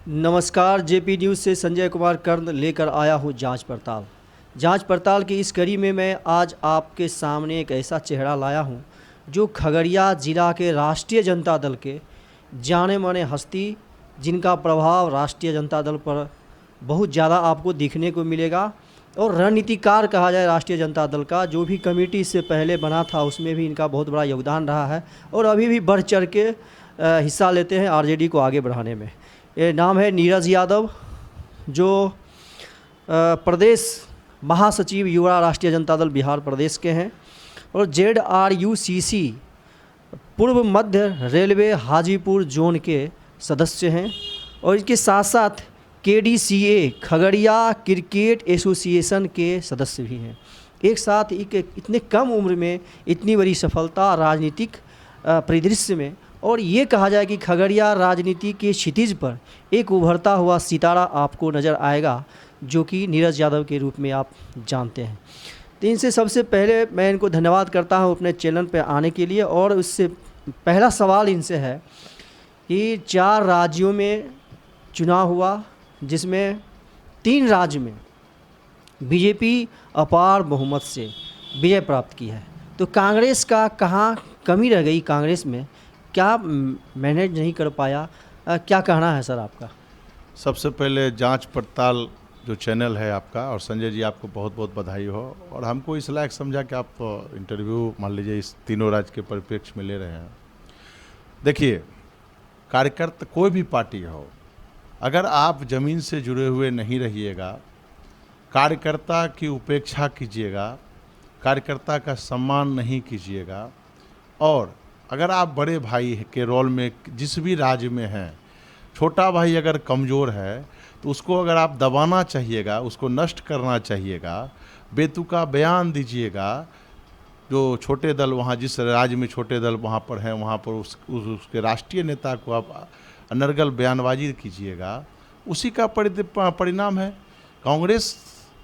नमस्कार। JP news से संजय कुमार कर्ण लेकर आया हूँ जांच पड़ताल की इस कड़ी में मैं आज आपके सामने एक ऐसा चेहरा लाया हूँ जो खगड़िया ज़िला के राष्ट्रीय जनता दल के जाने माने हस्ती, जिनका प्रभाव राष्ट्रीय जनता दल पर बहुत ज़्यादा आपको दिखने को मिलेगा और रणनीतिकार कहा जाए राष्ट्रीय जनता दल का। जो भी कमेटी इससे पहले बना था उसमें भी इनका बहुत बड़ा योगदान रहा है और अभी भी बढ़ चढ़ के हिस्सा लेते हैं आरजेडी को आगे बढ़ाने में। ये नाम है नीरज यादव, जो प्रदेश महासचिव युवा राष्ट्रीय जनता दल बिहार प्रदेश के हैं और ZRUCC पूर्व मध्य रेलवे हाजीपुर जोन के सदस्य हैं और इसके साथ साथ KDCA खगड़िया क्रिकेट एसोसिएशन के सदस्य भी हैं। एक साथ इतने कम उम्र में इतनी बड़ी सफलता राजनीतिक परिदृश्य में, और ये कहा जाए कि खगड़िया राजनीति के क्षितिज पर एक उभरता हुआ सितारा आपको नज़र आएगा, जो कि नीरज यादव के रूप में आप जानते हैं। तो इनसे सबसे पहले मैं इनको धन्यवाद करता हूं अपने चैनल पर आने के लिए। और उससे पहला सवाल इनसे है कि 4 राज्यों में चुनाव हुआ, जिसमें 3 राज्य में बीजेपी अपार बहुमत से विजय प्राप्त की है। तो कांग्रेस का कहाँ कमी रह गई? कांग्रेस में क्या मैनेज नहीं कर पाया? क्या कहना है सर आपका? सबसे पहले जांच पड़ताल जो चैनल है आपका, और संजय जी आपको बहुत बहुत बधाई हो। और हमको इस लायक समझा कि आप इंटरव्यू मान लीजिए इस तीनों राज्य के परिप्रेक्ष्य में ले रहे हैं। देखिए, कार्यकर्ता कोई भी पार्टी हो, अगर आप ज़मीन से जुड़े हुए नहीं रहिएगा, कार्यकर्ता की उपेक्षा कीजिएगा, कार्यकर्ता का सम्मान नहीं कीजिएगा, और अगर आप बड़े भाई के रोल में जिस भी राज्य में हैं, छोटा भाई अगर कमज़ोर है तो उसको अगर आप दबाना चाहिएगा, उसको नष्ट करना चाहिएगा, बेतुका बयान दीजिएगा, जो छोटे दल वहाँ जिस राज्य में छोटे दल वहाँ पर हैं वहाँ पर उसके राष्ट्रीय नेता को आप अनर्गल बयानबाजी कीजिएगा, उसी का परिणाम है। कांग्रेस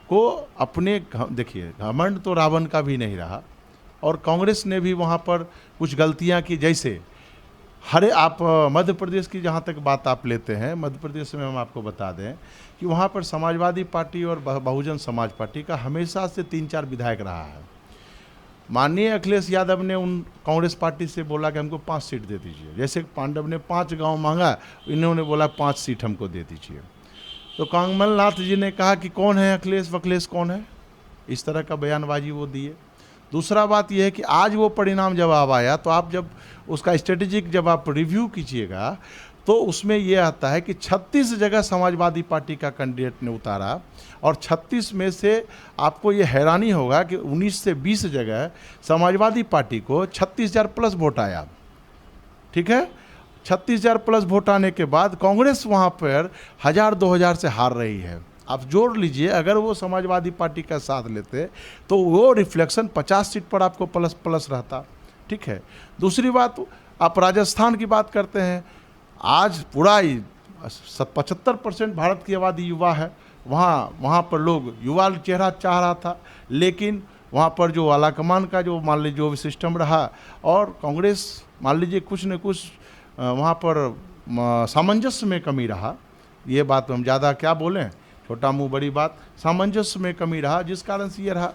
को अपने देखिए, घमंड तो रावण का भी नहीं रहा, और कांग्रेस ने भी वहाँ पर कुछ गलतियाँ की। जैसे आप मध्य प्रदेश की जहाँ तक बात आप लेते हैं, मध्य प्रदेश में हम आपको बता दें कि वहाँ पर समाजवादी पार्टी और बहुजन समाज पार्टी का हमेशा से 3-4 विधायक रहा है। माननीय अखिलेश यादव ने उन कांग्रेस पार्टी से बोला कि हमको 5 सीट दे दीजिए। जैसे पांडव ने 5 गांव मांगा, इन्होंने बोला 5 सीट हमको दे दीजिए। तो कमलनाथ जी ने कहा कि कौन है अखिलेश कौन है, इस तरह का बयानबाजी वो दिए। दूसरा बात यह है कि आज वो परिणाम जब आप आया, तो आप जब उसका स्ट्रेटेजिक जब आप रिव्यू कीजिएगा तो उसमें ये आता है कि 36 जगह समाजवादी पार्टी का कैंडिडेट ने उतारा, और 36 में से आपको ये हैरानी होगा कि 19 से 20 जगह समाजवादी पार्टी को 36,000 प्लस वोट आया। ठीक है, 36,000 प्लस वोट आने के बाद कांग्रेस वहाँ पर 1,000-2,000 से हार रही है। आप जोड़ लीजिए, अगर वो समाजवादी पार्टी का साथ लेते तो वो रिफ्लेक्शन 50 सीट पर आपको प्लस रहता। ठीक है, दूसरी बात, आप राजस्थान की बात करते हैं, आज पूरा 75% भारत की आबादी युवा है। वहाँ पर लोग युवा चेहरा चाह रहा था, लेकिन वहाँ पर जो आलाकमान का जो मान लीजिए जो सिस्टम रहा, और कांग्रेस मान लीजिए कुछ न कुछ वहाँ पर सामंजस्य में कमी रहा। ये बात हम ज़्यादा क्या बोलें, छोटा मुंह बड़ी बात, सामंजस्य में कमी रहा, जिस कारण से ये रहा।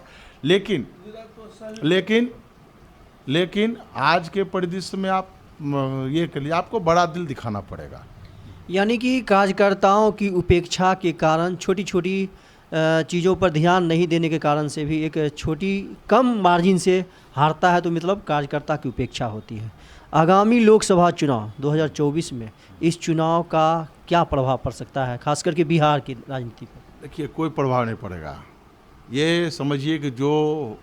लेकिन आज के परिदृश्य में आप ये कर लिए, आपको बड़ा दिल दिखाना पड़ेगा। यानी कि कार्यकर्ताओं की उपेक्षा के कारण, छोटी छोटी चीज़ों पर ध्यान नहीं देने के कारण से भी एक छोटी कम मार्जिन से हारता है, तो मतलब कार्यकर्ता की उपेक्षा होती है। आगामी लोकसभा चुनाव 2024 में इस चुनाव का क्या प्रभाव पड़ सकता है, खास करके बिहार की राजनीति पर? देखिए, कोई प्रभाव नहीं पड़ेगा। ये समझिए कि जो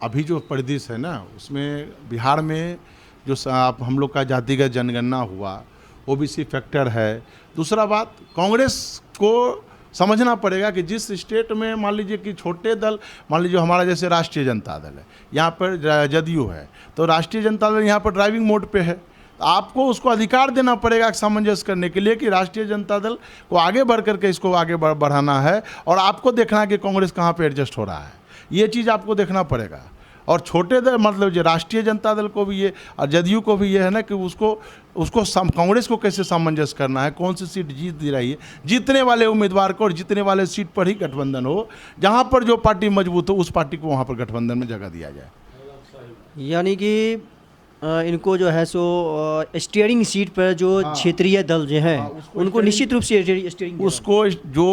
अभी जो परिदृश्य है ना, उसमें बिहार में जो हम लोग का जातिगत जनगणना हुआ, ओबीसी फैक्टर है। दूसरा बात, कांग्रेस को समझना पड़ेगा कि जिस स्टेट में मान लीजिए कि छोटे दल, मान लीजिए हमारा जैसे राष्ट्रीय जनता दल है, यहाँ पर जदयू है, तो राष्ट्रीय जनता दल यहाँ पर ड्राइविंग मोड पे है। आपको उसको अधिकार देना पड़ेगा सामंजस्य करने के लिए कि राष्ट्रीय जनता दल को आगे बढ़ करके इसको आगे बढ़ाना है, और आपको देखना है कि कांग्रेस कहाँ पे एडजस्ट हो रहा है। ये चीज़ आपको देखना पड़ेगा। और छोटे दल मतलब जो राष्ट्रीय जनता दल को भी ये और जदयू को भी ये है ना कि उसको कांग्रेस को कैसे सामंजस्य करना है, कौन सी सीट जीत दी रही है, जीतने वाले उम्मीदवार को और जीतने वाले सीट पर ही गठबंधन हो, जहाँ पर जो पार्टी मजबूत हो उस पार्टी को वहाँ पर गठबंधन में जगह दिया जाए। यानी कि इनको जो है सो स्टीयरिंग सीट पर जो क्षेत्रीय दल जो हैं उनको निश्चित रूप से स्टीयरिंग उसको जो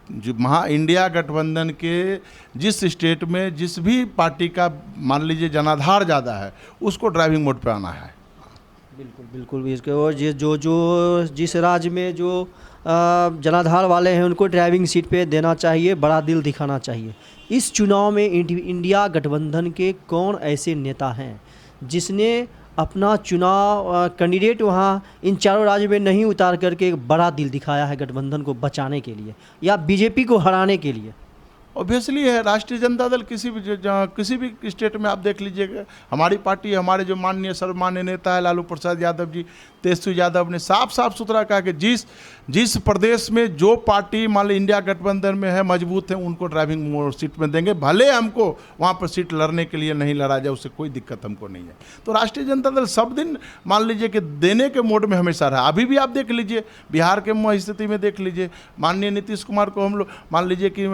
इंडिया गठबंधन के जिस स्टेट में जिस भी पार्टी का मान लीजिए जनाधार ज़्यादा है उसको ड्राइविंग मोड पे आना है। बिल्कुल बिल्कुल इसके और जो जिस राज्य में जो जनाधार वाले हैं उनको ड्राइविंग सीट पे देना चाहिए, बड़ा दिल दिखाना चाहिए। इस चुनाव में इंडिया गठबंधन के कौन ऐसे नेता हैं जिसने अपना चुनाव कैंडिडेट वहाँ इन चारों राज्यों में नहीं उतार करके एक बड़ा दिल दिखाया है गठबंधन को बचाने के लिए या बीजेपी को हराने के लिए? ऑब्वियसली है, राष्ट्रीय जनता दल किसी भी स्टेट में आप देख लीजिएगा, हमारी पार्टी, हमारे जो माननीय सर्वमान्य नेता है लालू प्रसाद यादव जी, तेजस्वी यादव ने साफ सुथरा कहा कि जिस प्रदेश में जो पार्टी मान ली इंडिया गठबंधन में है मजबूत है उनको ड्राइविंग सीट में देंगे, भले हमको वहाँ पर सीट लड़ने के लिए नहीं लड़ा जाए, उससे कोई दिक्कत हमको नहीं है। तो राष्ट्रीय जनता दल सब दिन मान लीजिए कि देने के मोड में हमेशा रहा। अभी भी आप देख लीजिए बिहार के स्थिति में देख लीजिए, माननीय नीतीश कुमार को हम लोग मान लीजिए कि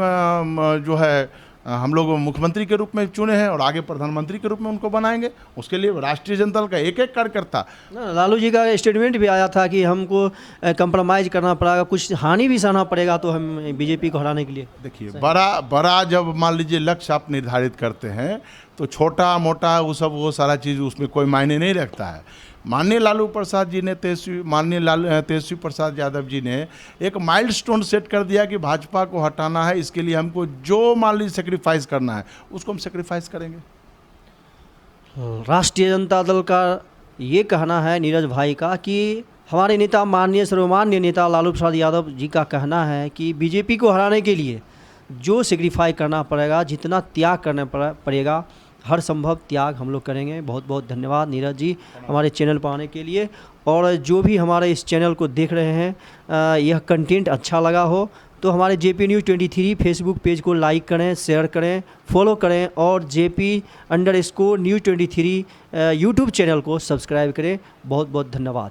जो है हम लोग मुख्यमंत्री के रूप में चुने हैं और आगे प्रधानमंत्री के रूप में उनको बनाएंगे। उसके लिए राष्ट्रीय जनता दल का एक कार्यकर्ता, लालू जी का स्टेटमेंट भी आया था कि हमको कंप्रोमाइज़ करना पड़ेगा, कुछ हानि भी सहना पड़ेगा तो हम बीजेपी को हराने के लिए। देखिए बड़ा जब मान लीजिए लक्ष्य आप निर्धारित करते हैं तो छोटा मोटा वो सारा चीज़ उसमें कोई मायने नहीं रखता है। माननीय लालू प्रसाद जी ने तेजस्वी प्रसाद यादव जी ने एक माइलस्टोन सेट कर दिया कि भाजपा को हटाना है, इसके लिए हमको जो मान लीजिए सेक्रीफाइस करना है उसको हम सेक्रीफाइस करेंगे। राष्ट्रीय जनता दल का ये कहना है नीरज भाई का कि हमारे नेता माननीय सर्वमान्य नेता लालू प्रसाद यादव जी का कहना है कि बीजेपी को हराने के लिए जो सेक्रीफाई करना पड़ेगा, जितना त्याग करना पड़ेगा, हर संभव त्याग हम लोग करेंगे। बहुत बहुत धन्यवाद नीरज जी हमारे चैनल पर आने के लिए। और जो भी हमारे इस चैनल को देख रहे हैं यह कंटेंट अच्छा लगा हो तो हमारे JP News 23 फेसबुक पेज को लाइक करें, शेयर करें, फॉलो करें और JP_News 23 यूट्यूब चैनल को सब्सक्राइब करें। बहुत बहुत धन्यवाद।